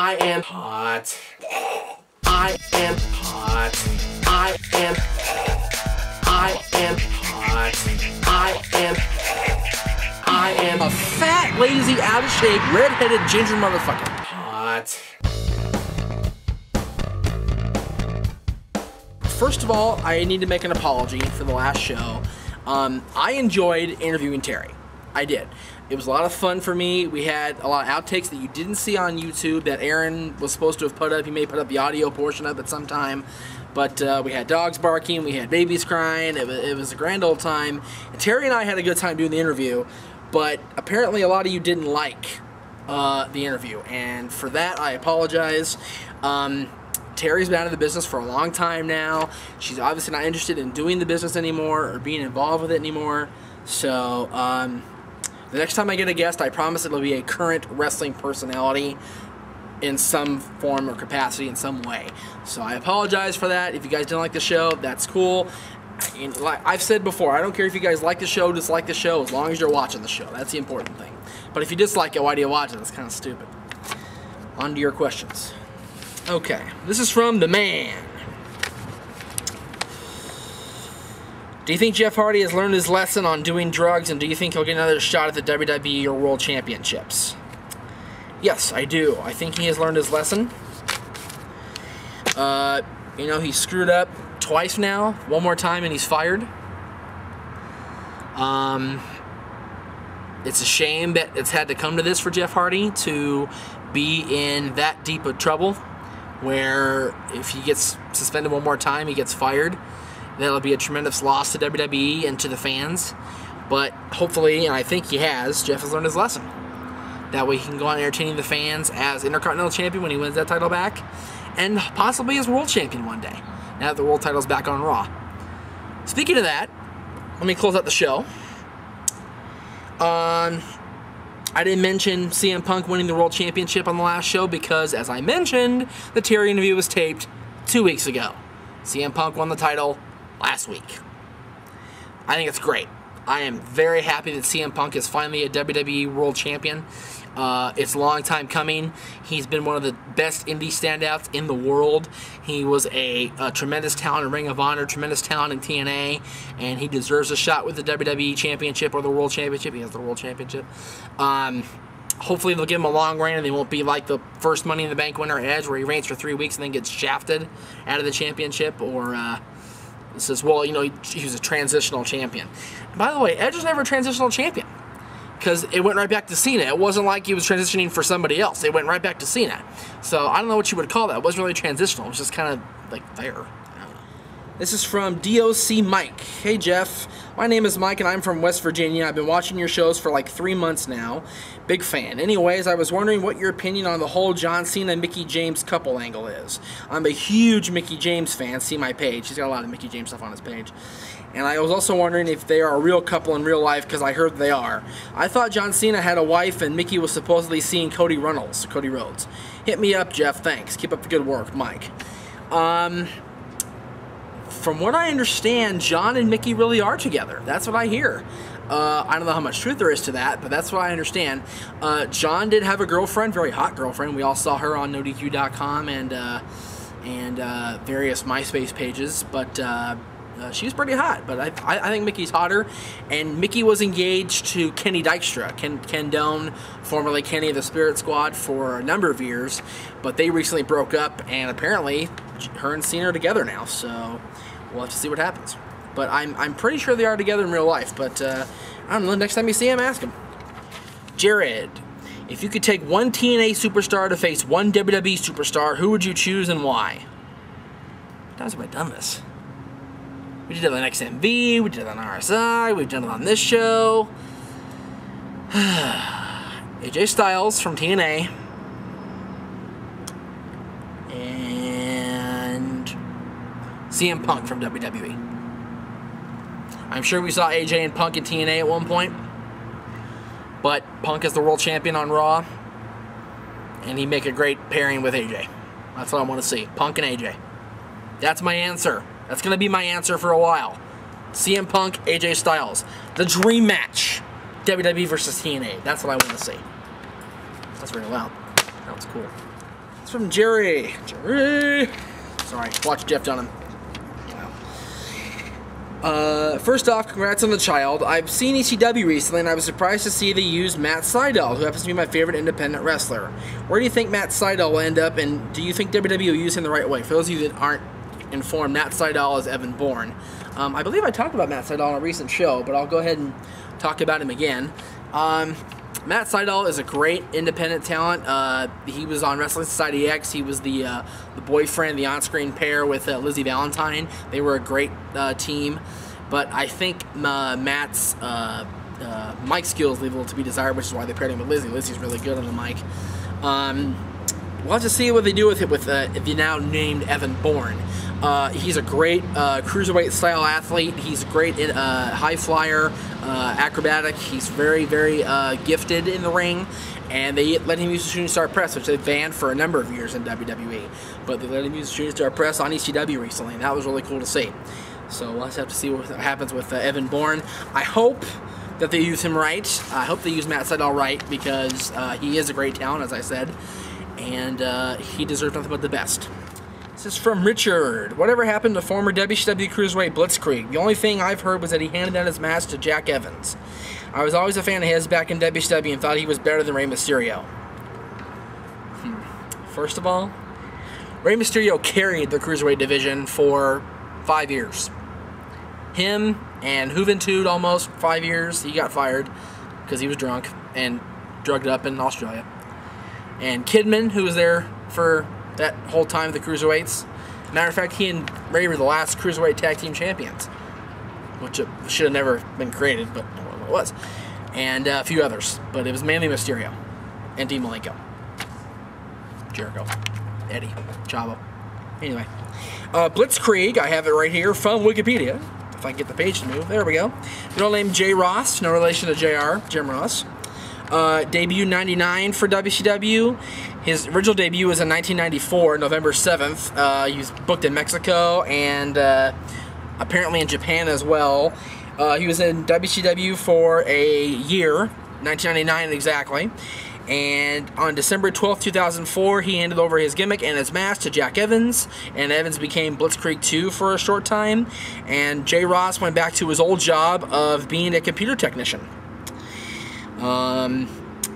I am hot. I am hot. I am hot. I am a fat, lazy, out of shape, red-headed ginger motherfucker. Hot. First of all, I need to make an apology for the last show. I enjoyed interviewing Terry. I did. It was a lot of fun for me. We had a lot of outtakes that you didn't see on YouTube that Aaron was supposed to have put up. He may put up the audio portion of it sometime. But we had dogs barking, we had babies crying. It was a grand old time. And Terry and I had a good time doing the interview, but apparently a lot of you didn't like the interview. And for that, I apologize. Terry's been out of the business for a long time now. She's obviously not interested in doing the business anymore or being involved with it anymore. So, the next time I get a guest, I promise it'll be a current wrestling personality in some form or capacity in some way. So I apologize for that. If you guys didn't like the show, that's cool. And like I've said before, I don't care if you guys like the show, dislike the show, as long as you're watching the show. That's the important thing. But if you dislike it, why do you watch it? That's kind of stupid. On to your questions. Okay, this is from the man. Do you think Jeff Hardy has learned his lesson on doing drugs, and do you think he'll get another shot at the WWE or World Championships? Yes, I do. I think he has learned his lesson. You know, he screwed up twice now. One more time and he's fired. It's a shame that it's had to come to this for Jeff Hardy to be in that deep of trouble, where if he gets suspended one more time, he gets fired. That'll be a tremendous loss to WWE and to the fans. But hopefully, and I think he has, Jeff has learned his lesson. That way he can go on entertaining the fans as Intercontinental Champion when he wins that title back, and possibly as World Champion one day, now that the World title's back on Raw. Speaking of that, let me close out the show. I didn't mention CM Punk winning the World Championship on the last show because, as I mentioned, the Terry interview was taped 2 weeks ago. CM Punk won the title last week. I think it's great. I am very happy that CM Punk is finally a WWE World Champion. It's a long time coming. He's been one of the best indie standouts in the world. He was a tremendous talent in Ring of Honor, tremendous talent in TNA, and he deserves a shot with the WWE Championship or the World Championship. He has the World Championship. Hopefully they'll give him a long reign and they won't be like the first Money in the Bank winner Edge, where he reigns for 3 weeks and then gets shafted out of the championship, or says, well, you know, he was a transitional champion. By the way, Edge was never a transitional champion, because it went right back to Cena. It wasn't like he was transitioning for somebody else. It went right back to Cena. So I don't know what you would call that. It wasn't really transitional. It was just kind of like there. This is from DOC Mike. Hey Jeff, my name is Mike and I'm from West Virginia. I've been watching your shows for like 3 months now. Big fan. Anyways, I was wondering what your opinion on the whole John Cena and Mickie James couple angle is. I'm a huge Mickie James fan. See my page. He's got a lot of Mickie James stuff on his page. And I was also wondering if they are a real couple in real life, because I heard they are. I thought John Cena had a wife and Mickie was supposedly seeing Cody Rhodes. Hit me up, Jeff. Thanks. Keep up the good work, Mike. From what I understand, John and Mickie really are together. That's what I hear. I don't know how much truth there is to that, but that's what I understand. John did have a girlfriend, very hot girlfriend. We all saw her on NoDQ.com and various MySpace pages, but she was pretty hot. But I think Mickey's hotter, and Mickie was engaged to Kenny Dykstra, Ken Doane, formerly Kenny of the Spirit Squad, for a number of years, but they recently broke up, and apparently her and Cena are together now, so we'll have to see what happens. But I'm pretty sure they are together in real life, but I don't know, next time you see him, ask him. Jared, if you could take one TNA superstar to face one WWE superstar, who would you choose and why? How many times have I done this? We did it on XMV, we did it on RSI, we've done it on this show. AJ Styles from TNA. And CM Punk from WWE. I'm sure we saw AJ and Punk in TNA at one point, but Punk is the world champion on Raw, and he'd make a great pairing with AJ. That's what I want to see, Punk and AJ. That's my answer. That's going to be my answer for a while. CM Punk, AJ Styles. The dream match. WWE versus TNA. That's what I want to see. That's very loud. That was cool. It's from Jerry. Jerry. Sorry, watch Jeff Dunham. First off, congrats on the child. I've seen ECW recently, and I was surprised to see they used Matt Sydal, who happens to be my favorite independent wrestler. Where do you think Matt Sydal will end up, and do you think WWE will use him the right way? For those of you that aren't informed, Matt Sydal is Evan Bourne. I believe I talked about Matt Sydal on a recent show, but I'll go ahead and talk about him again. Matt Sydal is a great independent talent. He was on Wrestling Society X. He was the boyfriend, the on-screen pair with Lizzie Valentine. They were a great team. But I think Matt's mic skills leave a little to be desired, which is why they paired him with Lizzie. Lizzie's really good on the mic. We'll have to see what they do with it with the now named Evan Bourne. He's a great cruiserweight style athlete. He's great high flyer, acrobatic. He's very, very gifted in the ring. And they let him use the shooting star press, which they banned for a number of years in WWE. But they let him use the shooting star press on ECW recently, and that was really cool to see. So we'll have to see what happens with Evan Bourne. I hope that they use him right. I hope they use Matt Sydal right, because he is a great talent, as I said. And he deserves nothing but the best. This is from Richard. Whatever happened to former WCW Cruiserweight Blitzkrieg? The only thing I've heard was that he handed down his mask to Jack Evans. I was always a fan of his back in WCW and thought he was better than Rey Mysterio. First of all, Rey Mysterio carried the Cruiserweight division for 5 years. Him and Juventud almost 5 years. He got fired because he was drunk and drugged up in Australia. And Kidman, who was there for that whole time, the Cruiserweights. Matter of fact, he and Ray were the last Cruiserweight Tag Team Champions, which should have never been created, but it was. And a few others, but it was mainly Mysterio and Dean Malenko, Jericho, Eddie, Chavo. Anyway, Blitzkrieg, I have it right here from Wikipedia. If I can get the page to move. There we go. Good old name Jay Ross, no relation to JR, Jim Ross. Debut 99 for WCW. His original debut was in 1994, November 7th. He was booked in Mexico and apparently in Japan as well. He was in WCW for a year, 1999 exactly. And on December 12th, 2004, he handed over his gimmick and his mask to Jack Evans, and Evans became Blitzkrieg 2 for a short time, and Jay Ross went back to his old job of being a computer technician.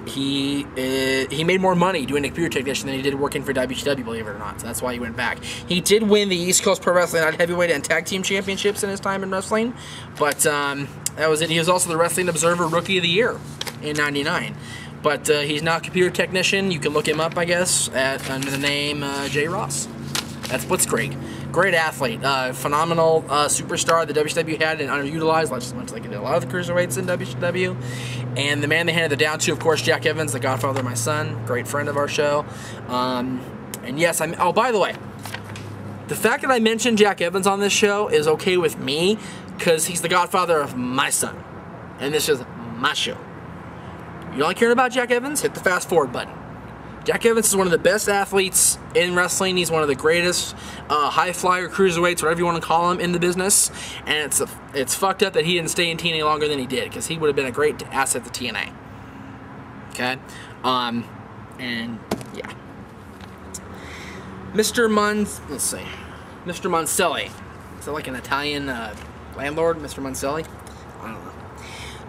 He made more money doing a computer technician than he did working for WCW, believe it or not, so that's why he went back. He did win the East Coast Pro Wrestling Night Heavyweight and Tag Team Championships in his time in wrestling, but that was it. He was also the Wrestling Observer Rookie of the Year in '99. But he's now a computer technician. You can look him up, I guess, under the name Jay Ross. That's Blitzkrieg. Great athlete. Phenomenal superstar that WCW had and underutilized, much like a lot of the cruiserweights in WCW. And the man they handed it down to, of course, Jack Evans, the godfather of my son. Great friend of our show. And yes, oh, by the way, the fact that I mentioned Jack Evans on this show is okay with me because he's the godfather of my son. And this is my show. You don't care about Jack Evans? Hit the fast forward button. Jack Evans is one of the best athletes in wrestling. He's one of the greatest high flyer cruiserweights, whatever you want to call him, in the business. And it's fucked up that he didn't stay in TNA longer than he did, because he would have been a great asset to TNA. Okay? And yeah. Mr. Monselli. Is that like an Italian landlord, Mr. Monselli? I don't know.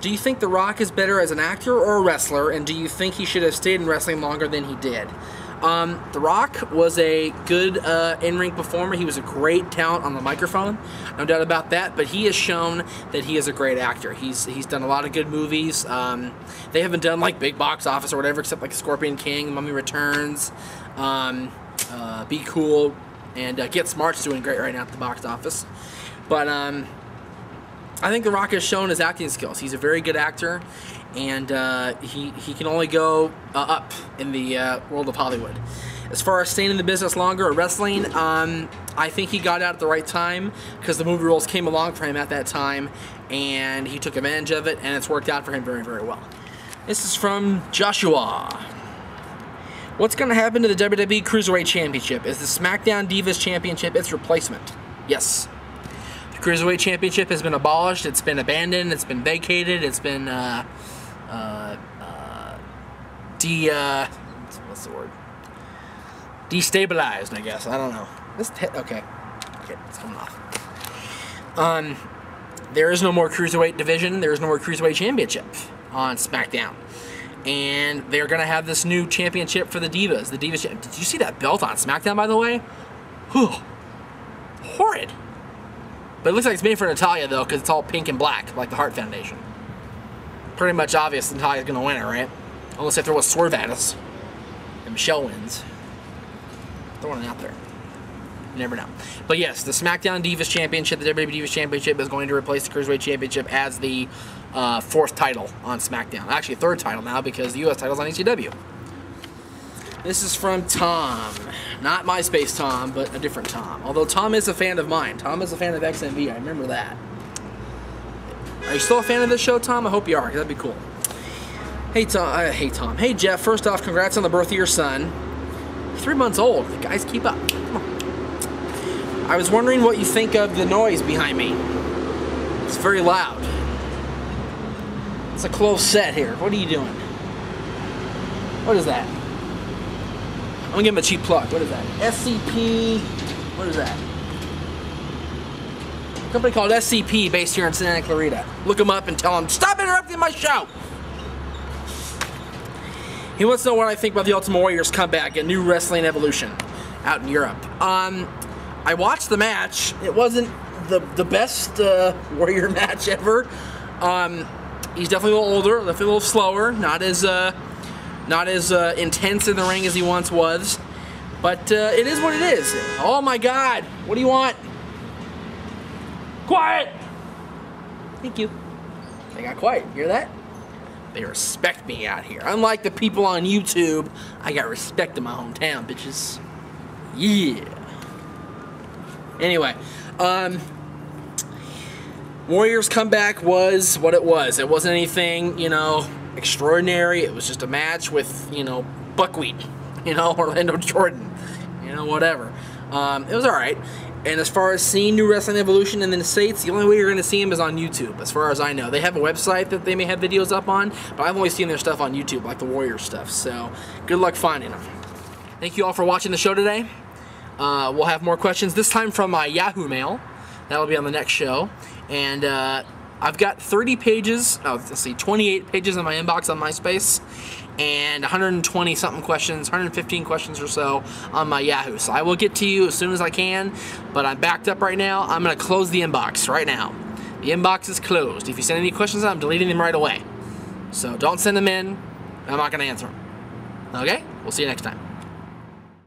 Do you think The Rock is better as an actor or a wrestler, and do you think he should have stayed in wrestling longer than he did? The Rock was a good in-ring performer. He was a great talent on the microphone, no doubt about that, but he has shown that he is a great actor. He's done a lot of good movies. They haven't done like big box office or whatever, except like Scorpion King, Mummy Returns, Be Cool, and Get Smart's doing great right now at the box office. But I think The Rock has shown his acting skills. He's a very good actor, and he can only go up in the world of Hollywood. As far as staying in the business longer or wrestling, I think he got out at the right time because the movie roles came along for him at that time, and he took advantage of it, and it's worked out for him very, very well. This is from Joshua. What's going to happen to the WWE Cruiserweight Championship? Is the SmackDown Divas Championship its replacement? Yes. Cruiserweight Championship has been abolished, it's been abandoned, it's been vacated, it's been destabilized, I guess. I don't know. Okay, it's coming off. There is no more Cruiserweight division. There is no more Cruiserweight Championship on SmackDown. And they're going to have this new championship for the Divas. The Divas. Did you see that belt on SmackDown, by the way? Whew. Horrid. But it looks like it's made for Natalya, though, because it's all pink and black, like the Hart Foundation. Pretty much obvious Natalya's going to win it, right? Unless they throw a swerve at us. And Michelle wins. Throwing it out there. You never know. But yes, the SmackDown Divas Championship, the WWE Divas Championship, is going to replace the Cruiserweight Championship as the fourth title on SmackDown. Actually, third title now because the U.S. title's on ECW. This is from Tom. Not MySpace Tom, but a different Tom. Although Tom is a fan of mine. Tom is a fan of XMV. I remember that. Are you still a fan of this show, Tom? I hope you are, because that'd be cool. Hey, Tom. Hey, Jeff. First off, congrats on the birth of your son. 3 months old. Guys, keep up. Come on. I was wondering what you think of the noise behind me. It's very loud. It's a close set here. What are you doing? What is that? I'm gonna give him a cheap plug. What is that? SCP. What is that? A company called SCP based here in Santa Clarita. Look him up and tell him, stop interrupting my show! He wants to know what I think about the Ultimate Warrior's comeback at New Wrestling Evolution out in Europe. I watched the match. It wasn't the best Warrior match ever. He's definitely a little older, definitely a little slower, not as intense in the ring as he once was. But it is what it is. Oh my God! What do you want? Quiet! Thank you. They got quiet. Hear that? They respect me out here. Unlike the people on YouTube, I got respect in my hometown, bitches. Yeah. Anyway, Warriors comeback was what it was. It wasn't anything, you know, extraordinary. It was just a match with, you know, buckwheat, you know, Orlando Jordan, you know, whatever. It was all right. And as far as seeing New Wrestling Evolution in the States, the only way you're going to see them is on YouTube, as far as I know. They have a website that they may have videos up on, but I've only seen their stuff on YouTube, like the Warrior stuff. So good luck finding them. Thank you all for watching the show today. We'll have more questions, this time from my Yahoo Mail. That'll be on the next show. And I've got 30 pages, let's see, 28 pages in my inbox on MySpace, and 120 something questions, 115 questions or so on my Yahoo. So I will get to you as soon as I can, but I'm backed up right now. I'm going to close the inbox right now. The inbox is closed. If you send any questions, I'm deleting them right away. So don't send them in. I'm not going to answer them. Okay? We'll see you next time.